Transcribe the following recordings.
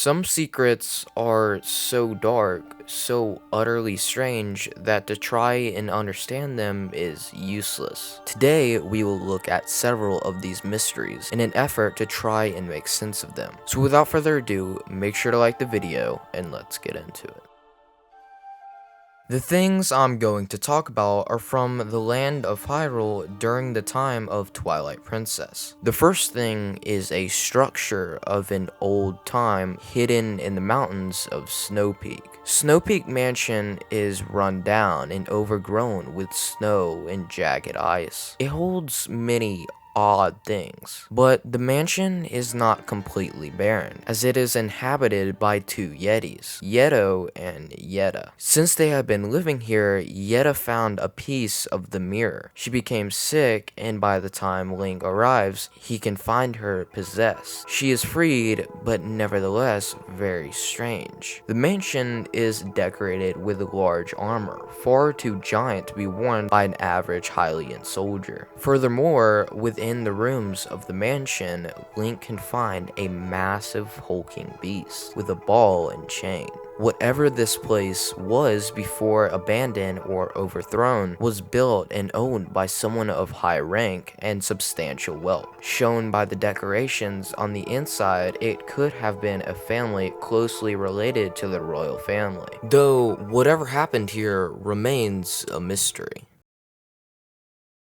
Some secrets are so dark, so utterly strange, that to try and understand them is useless. Today, we will look at several of these mysteries in an effort to try and make sense of them. So without further ado, make sure to like the video, and let's get into it. The things I'm going to talk about are from the land of Hyrule during the time of Twilight Princess. The first thing is a structure of an old time hidden in the mountains of Snow Peak. Snow Peak Mansion is run down and overgrown with snow and jagged ice. It holds many odd things, but the mansion is not completely barren, as it is inhabited by two Yetis, Yeto and Yetta. Since they have been living here, Yetta found a piece of the mirror. She became sick, and by the time Link arrives, he can find her possessed. She is freed, but nevertheless very strange. The mansion is decorated with large armor, far too giant to be worn by an average Hylian soldier. Furthermore, within the rooms of the mansion, Link can find a massive hulking beast with a ball and chain. Whatever this place was before abandoned or overthrown was built and owned by someone of high rank and substantial wealth. Shown by the decorations on the inside, it could have been a family closely related to the royal family, though whatever happened here remains a mystery.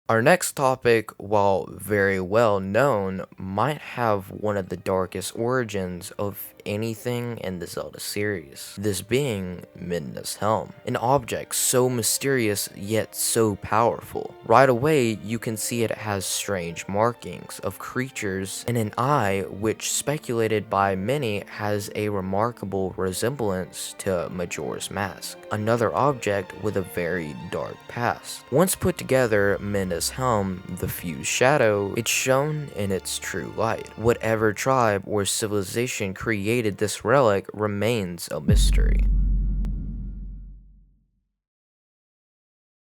Our next topic, while very well known, might have one of the darkest origins of anything in the Zelda series, this being Midus Helm, an object so mysterious yet so powerful. Right away, you can see it has strange markings of creatures and an eye which, speculated by many, has a remarkable resemblance to Majora's Mask, another object with a very dark past. Once put together, Midus Helm, the fused shadow, it's shown in its true light. Whatever tribe or civilization created this relic remains a mystery.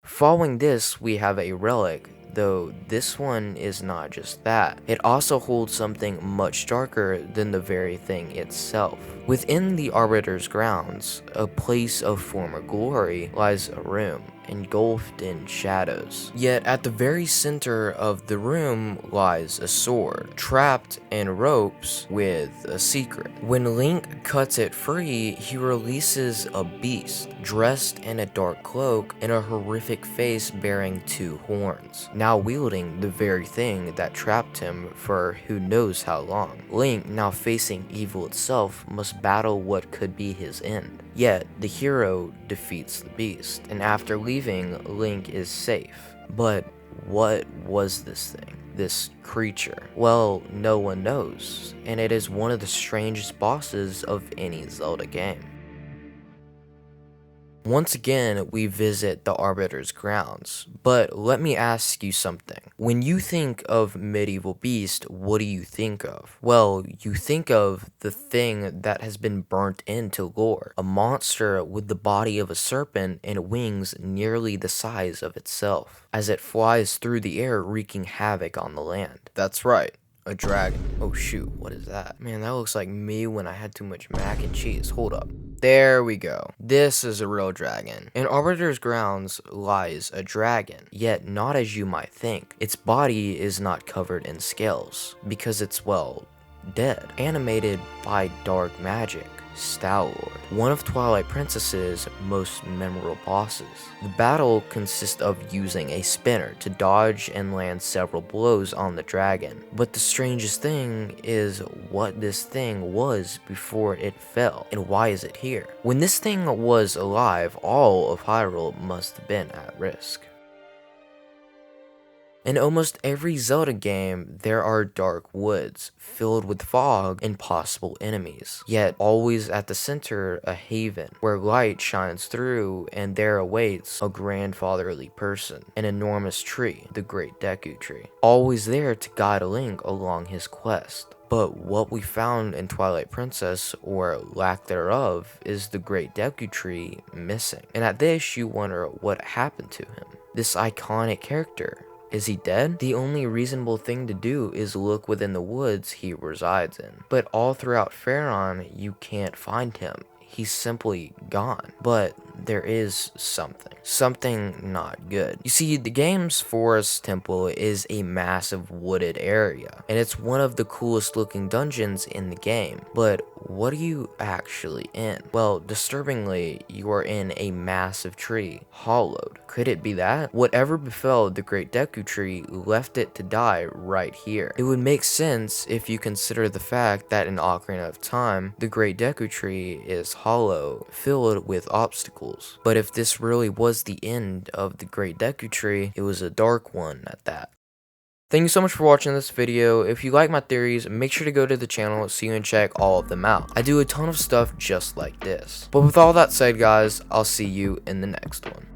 Following this, we have a relic, though this one is not just that. It also holds something much darker than the very thing itself. Within the Arbiter's grounds, a place of former glory, lies a room, engulfed in shadows. Yet at the very center of the room lies a sword, trapped in ropes with a secret. When Link cuts it free, he releases a beast, dressed in a dark cloak and a horrific face bearing two horns, now wielding the very thing that trapped him for who knows how long. Link, now facing evil itself, must battle what could be his end. Yet, the hero defeats the beast, and after leaving, Link is safe. But what was this thing? This creature? Well, no one knows, and it is one of the strangest bosses of any Zelda game. Once again, we visit the Arbiter's grounds, but let me ask you something. When you think of medieval beast, what do you think of? Well, you think of the thing that has been burnt into lore, a monster with the body of a serpent and wings nearly the size of itself, as it flies through the air wreaking havoc on the land. That's right. A dragon. Oh shoot, what is that? Man, that looks like me when I had too much mac and cheese. Hold up. There we go. This is a real dragon. In Arbiter's grounds lies a dragon, yet not as you might think. Its body is not covered in scales, because it's, well, dead. Animated by dark magic. Stalwart, one of Twilight Princess's most memorable bosses. The battle consists of using a spinner to dodge and land several blows on the dragon. But the strangest thing is what this thing was before it fell, and why is it here? When this thing was alive, all of Hyrule must have been at risk. In almost every Zelda game, there are dark woods, filled with fog and possible enemies, yet always at the center a haven, where light shines through and there awaits a grandfatherly person, an enormous tree, the Great Deku Tree, always there to guide Link along his quest. But what we found in Twilight Princess, or lack thereof, is the Great Deku Tree missing. And at this, you wonder what happened to him. This iconic character. Is he dead? The only reasonable thing to do is look within the woods he resides in. But all throughout Faron, you can't find him. He's simply gone. But there is something not good. You see, the game's forest temple is a massive wooded area, and it's one of the coolest looking dungeons in the game. But what are you actually in? Well, disturbingly, you are in a massive tree, hollowed. Could it be that? Whatever befell the Great Deku Tree left it to die right here. It would make sense if you consider the fact that in Ocarina of Time, the Great Deku Tree is hollow, filled with obstacles. But if this really was the end of the Great Deku Tree, it was a dark one at that. Thank you so much for watching this video. If you like my theories, make sure to go to the channel so you can check all of them out. I do a ton of stuff just like this. But with all that said, guys, I'll see you in the next one.